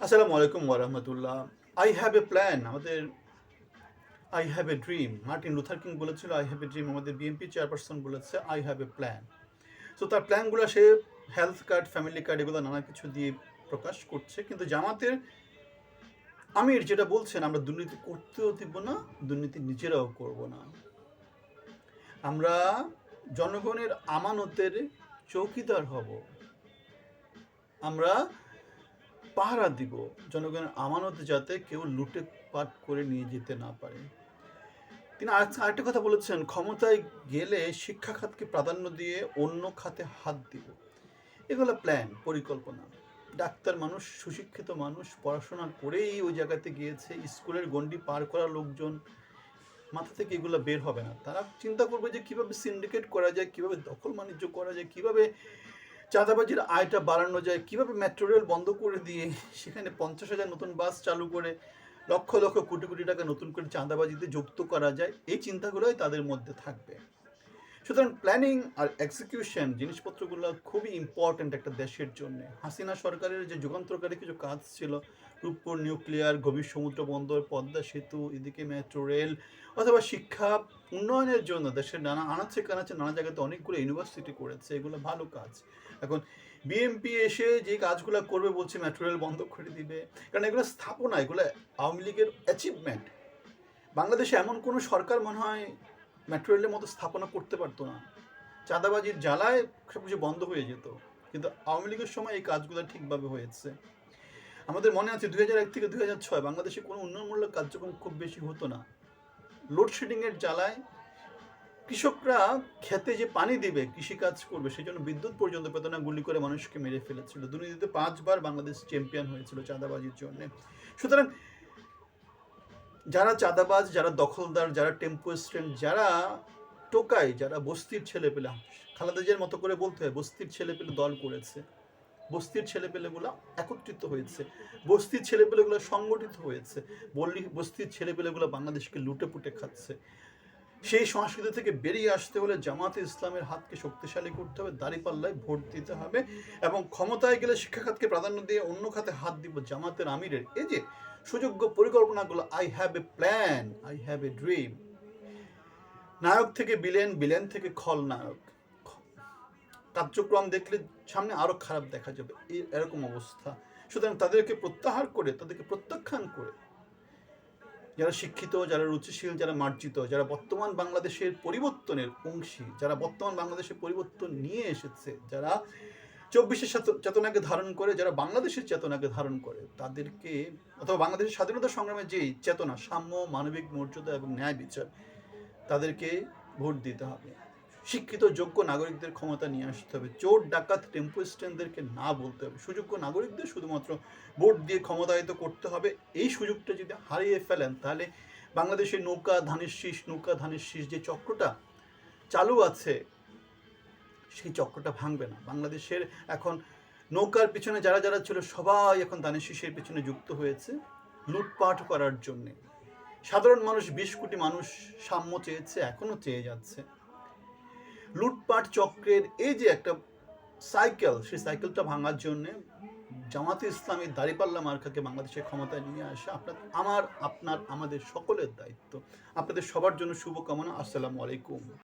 আসসালামু আলাইকুম ওয়ারাহমাতুল্লাহ। I have a plan, আমাদের I have a dream. Martin Luther king বলেছিল আই হ্যাভ এ ড্রিম। আমাদের বিএনপি চেয়ারপারসন বলেছে I have a plan. So তার প্ল্যানগুলো সে health card, family card এগুলো নানা কিছু দিয়ে প্রকাশ করছে। কিন্তু জামাতের আমির যেটা বলছেন, আমরা দুর্নীতি করতেও দিব না, দুর্নীতি নিজেরাও করব না। আমরা জনগণের আমানতের চৌকিদার হব, আমরা পাহারা দিব জনগণের আমানত যাতে কেউ লুটে পাট করে নিয়ে যেতে না পারে। তিনি আরেকটা কথা বলেছেন, ক্ষমতায় গেলে শিক্ষা খাতকে প্রাধান্য দিয়ে অন্য খাতে হাত দিব। এগুলো প্ল্যান, পরিকল্পনা। ডাক্তার মানুষ, সুশিক্ষিত মানুষ, পড়াশোনা করেই ওই জায়গাতে গিয়েছে। স্কুলের গণ্ডি পার করা লোকজন মাথা থেকে এগুলো বের হবে না। তারা চিন্তা করবে যে কীভাবে সিন্ডিকেট করা যায়, কীভাবে দখল বাণিজ্য করা যায়, কীভাবে চাঁদাবাজির আয়টা বাড়ানো যায়, কীভাবে মেট্রো রেল বন্ধ করে দিয়ে সেখানে 50,000 নতুন বাস চালু করে লক্ষ লক্ষ কোটি কোটি টাকা নতুন করে চাঁদাবাজিতে যুক্ত করা যায়, এই চিন্তাগুলোই তাদের মধ্যে থাকবে। সুতরাং প্ল্যানিং আর এক্সিকিউশন জিনিসপত্রগুলো খুবই ইম্পর্ট্যান্ট একটা দেশের জন্য। হাসিনা সরকারের যে যুগান্তকারী কিছু কাজ ছিল, রূপপুর নিউক্লিয়ার, গভীর সমুদ্র বন্দর, পদ্মা সেতু, এদিকে মেট্রো রেল, অথবা শিক্ষা উন্নয়নের জন্য দেশের নানা আনাচে কানাচে নানা জায়গাতে অনেকগুলো ইউনিভার্সিটি করেছে, এগুলো ভালো কাজ। এখন বিএমপি এসে যে কাজগুলো করবে বলছে মেট্রো রেল বন্ধ করে দিবে, কারণ এগুলো স্থাপনা, এগুলো আওয়ামী লীগের অ্যাচিভমেন্ট। বাংলাদেশে এমন কোনো সরকার মনে হয় মেট্রো রেলের মতো স্থাপনা করতে পারতো না। চাঁদাবাজির জ্বালায় সব কিছু বন্ধ হয়ে যেত, কিন্তু আওয়ামী লীগের সময় এই কাজগুলো ঠিকভাবে হয়েছে। আমাদের মনে আছে 2001 থেকে 2006 বাংলাদেশে কোনো উন্নয়নমূলক কার্যক্রম খুব বেশি হতো না। লোডশেডিংয়ের জ্বালায় কৃষকরা খেতে যে পানি দিবে, কৃষিকাজ করবে, সেই জন্য বিদ্যুৎ পর্যন্ত পেত না, গুলি করে মানুষকে মেরে ফেলেছিল। দুর্নীতিতে 5 বার বাংলাদেশ চ্যাম্পিয়ন হয়েছিল চাঁদাবাজির জন্য। সুতরাং যারা চাঁদাবাজ, যারা দখলদার, যারা টেম্পো স্ট্যান্ড, যারা টোকাই, যারা বস্তির ছেলেপেলে, খালেদা জিয়ার মতো করে বলতে হয় বস্তির ছেলেপেলে দল করেছে, বস্তির ছেলেপেলেগুলো একত্রিত হয়েছে, বস্তির ছেলেপেলেগুলো সংগঠিত হয়েছে, বস্তির ছেলেপেলেগুলো বাংলাদেশকে লুটে পুটে খাচ্ছে। সেই সংস্কৃতি থেকে বেরিয়ে আসতে হলে জামাতে ইসলামের হাতকে শক্তিশালী করতে হবে, দাঁড়িপাল্লায় ভোট দিতে হবে, এবং ক্ষমতায় গেলে শিক্ষা খাতকে প্রাধান্য দিয়ে অন্য খাতে হাত দিব জামাতের আমিরের এই যে সুযোগ্য পরিকল্পনাগুলো। I have a plan, I have a dream. নায়ক থেকে বিলেন, বিলেন থেকে খলনায়ক, কার্যক্রম দেখলে সামনে আরো খারাপ দেখা যাবে, এরকম অবস্থা। সুতরাং তাদেরকে প্রত্যাহার করে, তাদেরকে প্রত্যাখ্যান করে, যারা শিক্ষিত, যারা রুচিশীল, যারা মার্জিত, যারা বর্তমান বাংলাদেশের পরিবর্তনের অংশী, যারা বর্তমান বাংলাদেশের পরিবর্তন নিয়ে এসেছে, যারা 24-এর চেতনাকে ধারণ করে, যারা বাংলাদেশের চেতনাকে ধারণ করে, তাদেরকে, অথবা বাংলাদেশের স্বাধীনতা সংগ্রামের যে চেতনা, সাম্য, মানবিক মর্যাদা এবং ন্যায় বিচার, তাদেরকে ভোট দিতে হবে। শিক্ষিত যোগ্য নাগরিকদের ক্ষমতা নিয়ে আসতে হবে। চোর ডাকাত টেম্পো স্ট্যান্ডদেরকে না বলতে হবে। সুযোগ্য নাগরিকদের শুধুমাত্র ভোট দিয়ে ক্ষমতায়িত করতে হবে। এই সুযোগটা যদি হারিয়ে ফেলেন, তাহলে বাংলাদেশের নৌকা ধানের শীষ যে চক্রটা চালু আছে, সেই চক্রটা ভাঙবে না। বাংলাদেশের এখন নৌকার পিছনে যারা যারা ছিল, সবাই এখন ধানের শীষের পিছনে যুক্ত হয়েছে লুটপাট করার জন্যে। সাধারণ মানুষ, 20 কোটি মানুষ সাম্য চেয়েছে, এখনো চেয়ে যাচ্ছে। লুটপাট চক্রের এই যে একটা সাইকেল, সেই সাইকেলটা ভাঙার জন্য জামাতে ইসলামী দাঁড়িপাল্লা মার্কাকে বাংলাদেশের ক্ষমতায় নিয়ে আসা আপনার, আমাদের সকলের দায়িত্ব। আপনাদের সবার জন্য শুভকামনা। আসসালামু আলাইকুম।